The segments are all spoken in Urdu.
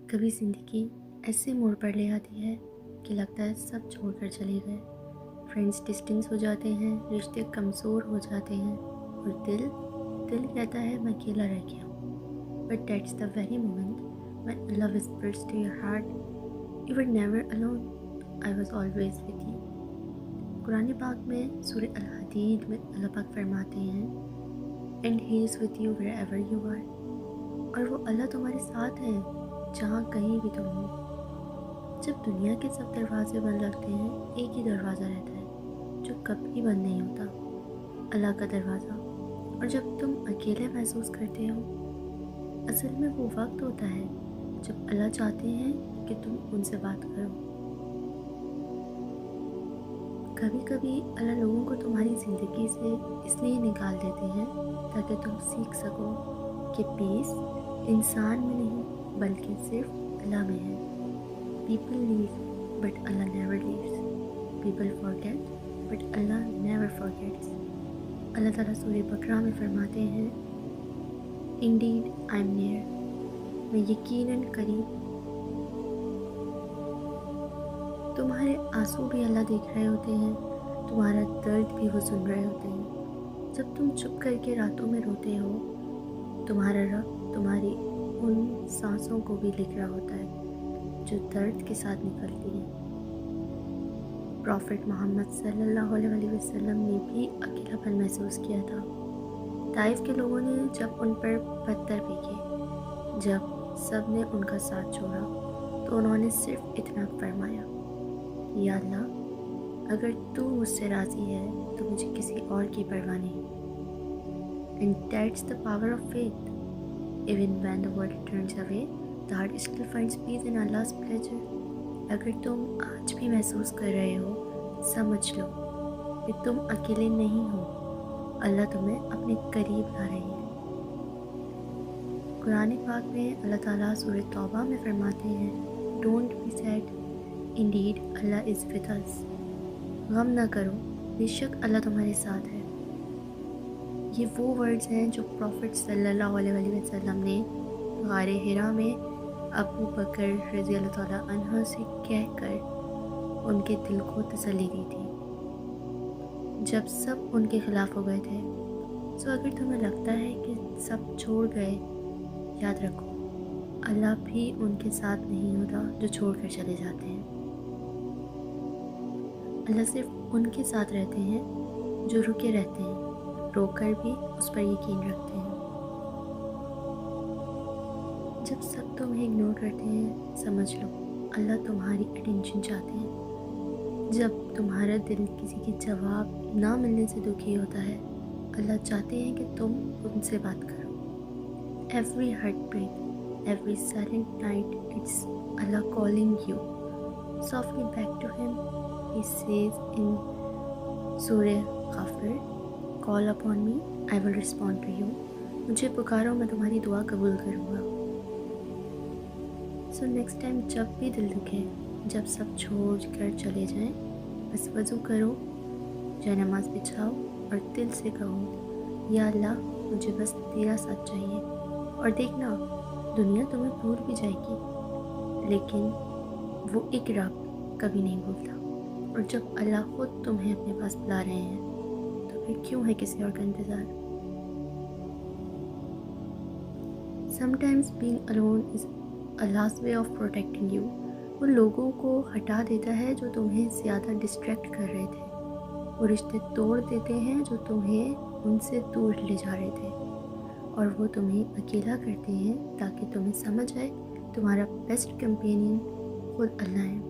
کبھی زندگی ایسے موڑ پر لے آتی ہے کہ لگتا ہے سب چھوڑ کر چلے گئے. فرینڈس ڈسٹینس ہو جاتے ہیں، رشتے کمزور ہو جاتے ہیں، اور دل کہتا ہے میں اکیلا رہ گیا ہوں. But that's the very moment when Allah whispers to your heart, you were never alone, I was always with you. قرآن پاک میں سورہ الحدید میں اللہ پاک فرماتے ہیں and he is with you wherever you are. اور وہ اللہ تمہارے ساتھ ہے جہاں کہیں بھی تم ہو. جب دنیا کے سب دروازے بند لگتے ہیں، ایک ہی دروازہ رہتا ہے جو کبھی بند نہیں ہوتا، اللہ کا دروازہ. اور جب تم اکیلے محسوس کرتے ہو، اصل میں وہ وقت ہوتا ہے جب اللہ چاہتے ہیں کہ تم ان سے بات کرو. کبھی کبھی اللہ لوگوں کو تمہاری زندگی سے اس لیے نکال دیتے ہیں تاکہ تم سیکھ سکو کہ پیس انسان میں نہیں بلکہ صرف اللہ میں ہے. People leave but Allah never leaves. People forget but Allah never forgets. اللہ تعالیٰ سورہ بقرہ میں فرماتے ہیں Indeed I am near. میں یقیناً قریب. تمہارے آنسو بھی اللہ دیکھ رہے ہوتے ہیں، تمہارا درد بھی وہ سن رہے ہوتے ہیں. جب تم چپ کر کے راتوں میں روتے ہو، تمہارا رب تمہاری ان سانسوں کو بھی لکھ رہا ہوتا ہے جو درد کے ساتھ نکلتی ہیں. پروفٹ محمد صلی اللہ علیہ وسلم نے بھی اکیلا پن محسوس کیا تھا. طائف کے لوگوں نے جب ان پر پتھر پھینکے، جب سب نے ان کا ساتھ چھوڑا، تو انہوں نے صرف اتنا فرمایا یا اللہ اگر تو مجھ سے راضی ہے تو مجھے کسی اور کی پرواہ نہیں. And that's the power of faith. Even when the world turns away, the heart still finds peace in Allah's pleasure. اگر تم آج بھی محسوس کر رہے ہو، سمجھ لو کہ تم اکیلے نہیں ہو، اللہ تمہیں اپنے قریب لا رہی ہے. قرآن پاک میں اللہ تعالیٰ سورہ توبہ میں فرماتے ہیں Don't be sad, indeed Allah is with us. غم نہ کرو، بے شک اللہ تمہارے ساتھ ہے. یہ وہ ورڈز ہیں جو پروفٹ صلی اللہ علیہ وسلم نے غار حرا میں ابو بکر رضی اللہ تعالیٰ عنہ سے کہہ کر ان کے دل کو تسلی دی تھی جب سب ان کے خلاف ہو گئے تھے. سو اگر تمہیں لگتا ہے کہ سب چھوڑ گئے، یاد رکھو اللہ بھی ان کے ساتھ نہیں ہوتا جو چھوڑ کر چلے جاتے ہیں. اللہ صرف ان کے ساتھ رہتے ہیں جو رکے رہتے ہیں، رو کر بھی اس پر یقین رکھتے ہیں. جب سب تمہیں اگنور کرتے ہیں، سمجھ لو اللہ تمہاری اٹینشن چاہتے ہیں. جب تمہارا دل کسی کی جواب نہ ملنے سے دکھی ہوتا ہے، اللہ چاہتے ہیں کہ تم ان سے بات کرو. Every heartbreak, every silent night, it's Allah calling you softly back to Him. He says in Surah Ghafir, Call upon me, I will respond to you. مجھے پکارو، میں تمہاری دعا قبول کروں گا. سو نیکسٹ ٹائم جب بھی دل دکھے، جب سب چھوڑ کر چلے جائیں، بس وضو کرو، جائے نماز بچھاؤ اور دل سے کہو یا اللہ مجھے بس تیرا ساتھ چاہیے. اور دیکھنا دنیا تمہیں بھول بھی جائے گی، لیکن وہ ایک رب کبھی نہیں بھولتا. اور جب اللہ خود تمہیں اپنے پاس بلا رہے ہیں تو پھر کیوں ہے کسی اور کا انتظار. Sometimes being alone is Allah's way of protecting you. وہ لوگوں کو ہٹا دیتا ہے جو تمہیں زیادہ ڈسٹریکٹ کر رہے تھے. وہ رشتے توڑ دیتے ہیں جو تمہیں ان سے دور لے جا رہے تھے. اور وہ تمہیں اکیلا کرتے ہیں تاکہ تمہیں سمجھ آئے تمہارا بیسٹ کمپینین خود اللہ ہے.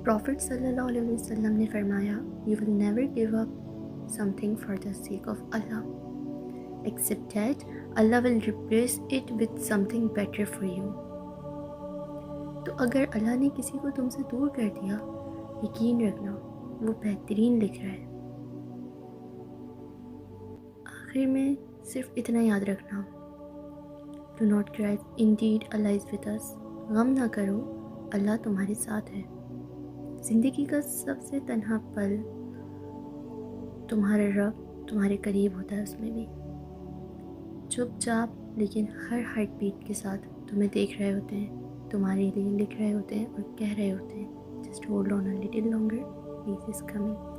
پروفٹ صلی اللہ علیہ وسلم نے فرمایا You will never give up something for the sake of Allah, except that Allah will replace it with something better for you. تو اگر اللہ نے کسی کو تم سے دور کر دیا، یقین رکھنا وہ بہترین لکھ رہا ہے. آخر میں صرف اتنا یاد رکھنا Do not cry, indeed Allah is with us. غم نہ کرو، اللہ تمہارے ساتھ ہے. زندگی کا سب سے تنہا پل تمہارا رب تمہارے قریب ہوتا ہے، اس میں بھی چپ چاپ لیکن ہر ہارٹ بیٹ کے ساتھ تمہیں دیکھ رہے ہوتے ہیں، تمہارے لیے لکھ رہے ہوتے ہیں اور کہہ رہے ہوتے ہیں just hold on a little longer, peace is coming.